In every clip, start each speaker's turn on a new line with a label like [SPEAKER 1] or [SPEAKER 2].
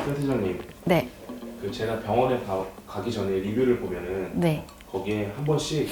[SPEAKER 1] 현 팀장님,
[SPEAKER 2] 네.
[SPEAKER 1] 그 제가 병원에 가기 전에 리뷰를 보면은
[SPEAKER 2] 네.
[SPEAKER 1] 거기에 한 번씩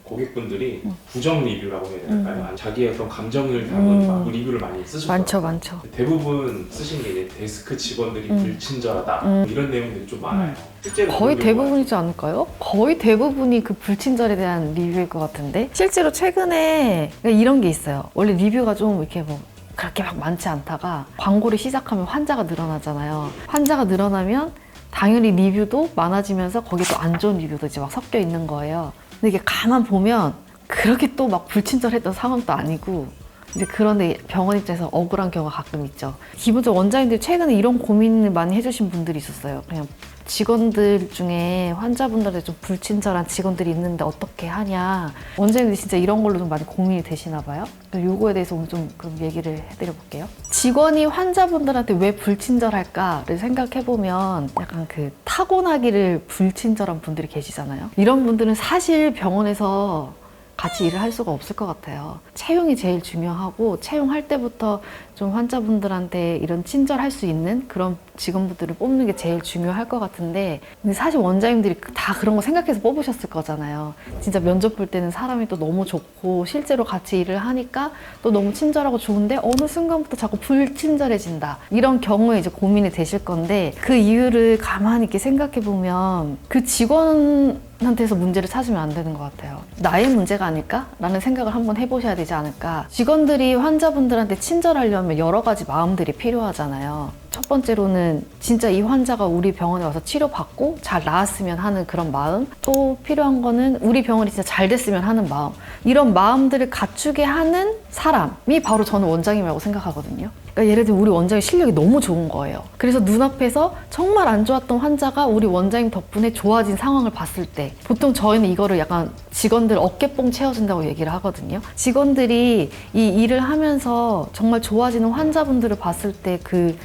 [SPEAKER 1] 고객분들이 부정 리뷰라고 해야 될까요? 아니, 자기의 어떤 감정을 담은 막 리뷰를 많이 쓰셨어요.
[SPEAKER 2] 많죠.
[SPEAKER 1] 대부분 쓰신 게 이제 데스크 직원들이 불친절하다 이런 내용들이 좀 많아요. 실제로
[SPEAKER 2] 거의
[SPEAKER 1] 그런 경우가
[SPEAKER 2] 대부분이지 않을까요? 거의 대부분이 그 불친절에 대한 리뷰일 것 같은데 실제로 최근에 이런 게 있어요. 원래 리뷰가 좀 이렇게 뭐 그렇게 막 많지 않다가 광고를 시작하면 환자가 늘어나잖아요. 환자가 늘어나면 당연히 리뷰도 많아지면서 거기에 또 안 좋은 리뷰도 이제 막 섞여 있는 거예요. 근데 이게 가만 보면 그렇게 또 막 불친절했던 상황도 아니고 이제 그런데 병원 입장에서 억울한 경우가 가끔 있죠. 기본적으로 원장님들이 최근에 이런 고민을 많이 해주신 분들이 있었어요. 그냥 직원들 중에 환자분들한테 좀 불친절한 직원들이 있는데 어떻게 하냐. 원장님들이 진짜 이런 걸로 좀 많이 고민이 되시나 봐요. 요거에 대해서 오늘 좀 그럼 얘기를 해드려 볼게요. 직원이 환자분들한테 왜 불친절할까를 생각해보면 약간 그 타고나기를 불친절한 분들이 계시잖아요. 이런 분들은 사실 병원에서 같이 일을 할 수가 없을 것 같아요. 채용이 제일 중요하고 채용할 때부터 좀 환자분들한테 이런 친절할 수 있는 그런 직원분들을 뽑는 게 제일 중요할 것 같은데 근데 사실 원장님들이 다 그런 거 생각해서 뽑으셨을 거잖아요. 진짜 면접 볼 때는 사람이 또 너무 좋고 실제로 같이 일을 하니까 또 너무 친절하고 좋은데 어느 순간부터 자꾸 불친절해진다. 이런 경우에 이제 고민이 되실 건데 그 이유를 가만히 이렇게 생각해 보면 그 직원한테서 문제를 찾으면 안 되는 것 같아요. 나의 문제가 아닐까라는 생각을 한번 해보셔야 되지 않을까. 직원들이 환자분들한테 친절하려면 여러 가지 마음들이 필요하잖아요. 첫 번째로는 진짜 이 환자가 우리 병원에 와서 치료받고 잘 나았으면 하는 그런 마음, 또 필요한 거는 우리 병원이 진짜 잘 됐으면 하는 마음, 이런 마음들을 갖추게 하는 사람이 바로 저는 원장님이라고 생각하거든요. 그러니까 예를 들면 우리 원장님 실력이 너무 좋은 거예요. 그래서 눈앞에서 정말 안 좋았던 환자가 우리 원장님 덕분에 좋아진 상황을 봤을 때 보통 저희는 이거를 약간 직원들 어깨뽕 채워준다고 얘기를 하거든요. 직원들이 이 일을 하면서 정말 좋아지는 환자분들을 봤을 때 그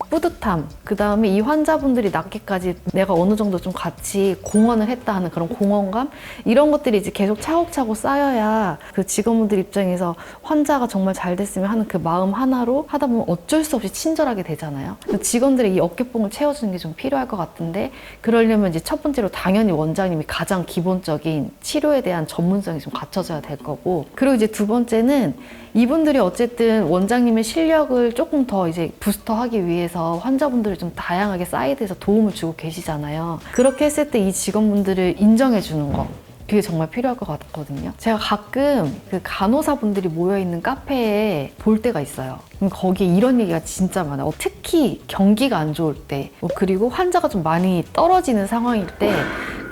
[SPEAKER 2] 뿌듯함, 그 다음에 이 환자분들이 낫기까지 내가 어느 정도 좀 같이 공헌을 했다 하는 그런 공헌감, 이런 것들이 이제 계속 차곡차곡 쌓여야 그 직원분들 입장에서 환자가 정말 잘 됐으면 하는 그 마음 하나로 하다 보면 어쩔 수 없이 친절하게 되잖아요. 직원들의 이 어깨뽕을 채워주는 게 좀 필요할 것 같은데, 그러려면 이제 첫 번째로 당연히 원장님이 가장 기본적인 치료에 대한 전문성이 좀 갖춰져야 될 거고, 그리고 이제 두 번째는 이분들이 어쨌든 원장님의 실력을 조금 더 이제 부스터하기 위해서 환자분들을 좀 다양하게 사이드에서 도움을 주고 계시잖아요. 그렇게 했을 때 이 직원분들을 인정해 주는 거, 그게 정말 필요할 것 같거든요. 제가 가끔 그 간호사분들이 모여있는 카페에 볼 때가 있어요. 그럼 거기에 이런 얘기가 진짜 많아요. 특히 경기가 안 좋을 때, 그리고 환자가 좀 많이 떨어지는 상황일 때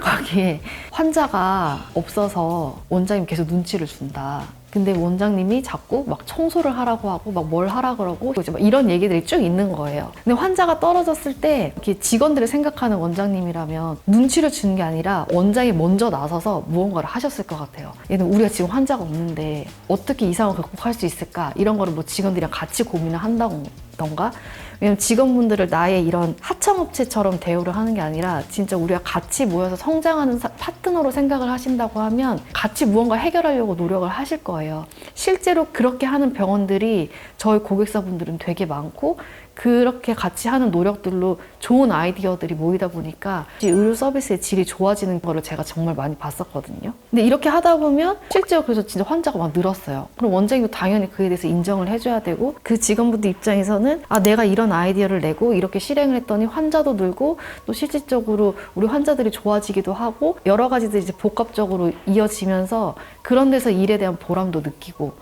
[SPEAKER 2] 거기에 환자가 없어서 원장님 계속 눈치를 준다. 근데 원장님이 자꾸 막 청소를 하라고 하고 막 뭘 하라 그러고 이제 막 이런 얘기들이 쭉 있는 거예요. 근데 환자가 떨어졌을 때 이렇게 직원들을 생각하는 원장님이라면 눈치를 주는 게 아니라 원장이 먼저 나서서 무언가를 하셨을 것 같아요. 얘는 우리가 지금 환자가 없는데 어떻게 이 상황을 극복할 수 있을까? 이런 거를 뭐 직원들이랑 같이 고민을 한다던가, 왜냐면 직원분들을 나의 이런 하청업체처럼 대우를 하는 게 아니라 진짜 우리가 같이 모여서 성장하는 파트너로 생각을 하신다고 하면 같이 무언가 해결하려고 노력을 하실 거예요. 실제로 그렇게 하는 병원들이 저희 고객사분들은 되게 많고, 그렇게 같이 하는 노력들로 좋은 아이디어들이 모이다 보니까 의료 서비스의 질이 좋아지는 거를 제가 정말 많이 봤었거든요. 근데 이렇게 하다 보면 실제로 그래서 진짜 환자가 막 늘었어요. 그럼 원장님도 당연히 그에 대해서 인정을 해줘야 되고, 그 직원분들 입장에서는 내가 이런 아이디어를 내고 이렇게 실행을 했더니 환자도 늘고 또 실질적으로 우리 환자들이 좋아지기도 하고 여러 가지들이 이제 복합적으로 이어지면서 그런 데서 일에 대한 보람도 느끼고,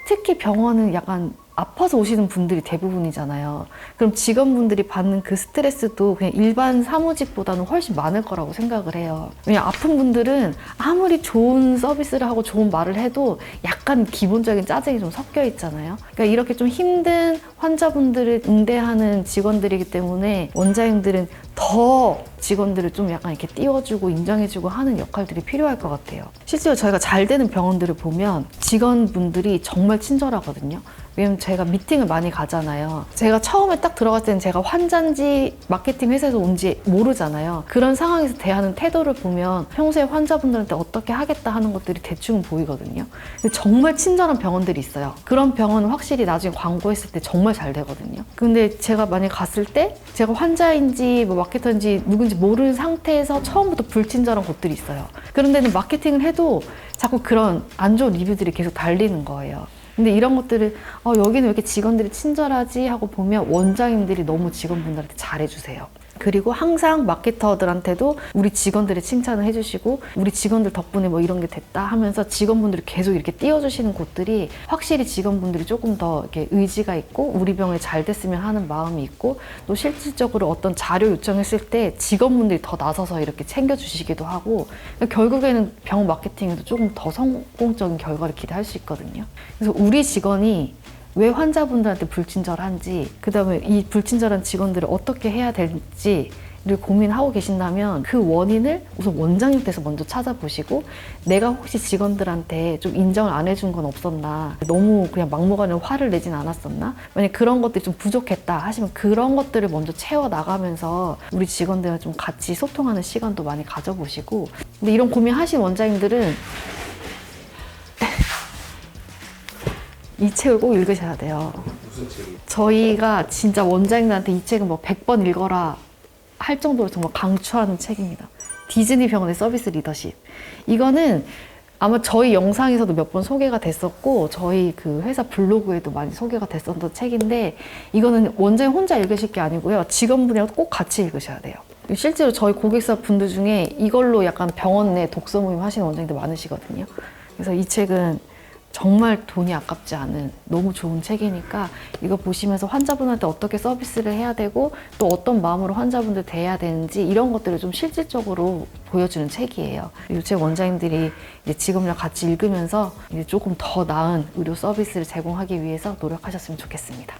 [SPEAKER 2] 특히 병원은 약간 아파서 오시는 분들이 대부분이잖아요. 그럼 직원분들이 받는 그 스트레스도 그냥 일반 사무직보다는 훨씬 많을 거라고 생각을 해요. 왜냐면 아픈 분들은 아무리 좋은 서비스를 하고 좋은 말을 해도 약간 기본적인 짜증이 좀 섞여 있잖아요. 그러니까 이렇게 좀 힘든 환자분들을 응대하는 직원들이기 때문에 원장님들은 더 직원들을 좀 약간 이렇게 띄워주고 인정해주고 하는 역할들이 필요할 것 같아요. 실제로 저희가 잘 되는 병원들을 보면 직원분들이 정말 친절하거든요. 왜냐면 제가 미팅을 많이 가잖아요. 제가 처음에 딱 들어갔을 때는 제가 환자인지 마케팅 회사에서 온지 모르잖아요. 그런 상황에서 대하는 태도를 보면 평소에 환자분들한테 어떻게 하겠다 하는 것들이 대충 보이거든요. 근데 정말 친절한 병원들이 있어요. 그런 병원은 확실히 나중에 광고했을 때 정말 잘 되거든요. 근데 제가 만약에 갔을 때 제가 환자인지 뭐 마케터인지 누군지 모르는 상태에서 처음부터 불친절한 곳들이 있어요. 그런 데는 마케팅을 해도 자꾸 그런 안 좋은 리뷰들이 계속 달리는 거예요. 근데 이런 것들을 여기는 왜 이렇게 직원들이 친절하지 하고 보면 원장님들이 너무 직원분들한테 잘해주세요. 그리고 항상 마케터들한테도 우리 직원들의 칭찬을 해주시고 우리 직원들 덕분에 뭐 이런 게 됐다 하면서 직원분들이 계속 이렇게 띄워주시는 곳들이 확실히 직원분들이 조금 더 이렇게 의지가 있고 우리 병원이 잘 됐으면 하는 마음이 있고 또 실질적으로 어떤 자료 요청했을 때 직원분들이 더 나서서 이렇게 챙겨주시기도 하고 결국에는 병원 마케팅에도 조금 더 성공적인 결과를 기대할 수 있거든요. 그래서 우리 직원이 왜 환자분들한테 불친절한지, 그 다음에 이 불친절한 직원들을 어떻게 해야 될지를 고민하고 계신다면 그 원인을 우선 원장님께서 먼저 찾아보시고 내가 혹시 직원들한테 좀 인정을 안 해준 건 없었나, 너무 그냥 막무가내로 화를 내진 않았었나, 만약 그런 것들이 좀 부족했다 하시면 그런 것들을 먼저 채워나가면서 우리 직원들과 좀 같이 소통하는 시간도 많이 가져보시고. 근데 이런 고민하신 원장님들은 이 책을 꼭 읽으셔야 돼요.
[SPEAKER 1] 무슨 책이?
[SPEAKER 2] 저희가 진짜 원장님들한테 이 책은 뭐 100번 읽어라 할 정도로 정말 강추하는 책입니다. 디즈니 병원의 서비스 리더십. 이거는 아마 저희 영상에서도 몇 번 소개가 됐었고 저희 그 회사 블로그에도 많이 소개가 됐었던 책인데 이거는 원장님 혼자 읽으실 게 아니고요. 직원분이랑 꼭 같이 읽으셔야 돼요. 실제로 저희 고객사 분들 중에 이걸로 약간 병원 내 독서 모임 하시는 원장님들 많으시거든요. 그래서 이 책은 정말 돈이 아깝지 않은 너무 좋은 책이니까 이거 보시면서 환자분한테 어떻게 서비스를 해야 되고 또 어떤 마음으로 환자분들 대해야 되는지 이런 것들을 좀 실질적으로 보여주는 책이에요. 이 책 원장님들이 이제 직원이랑 같이 읽으면서 이제 조금 더 나은 의료 서비스를 제공하기 위해서 노력하셨으면 좋겠습니다.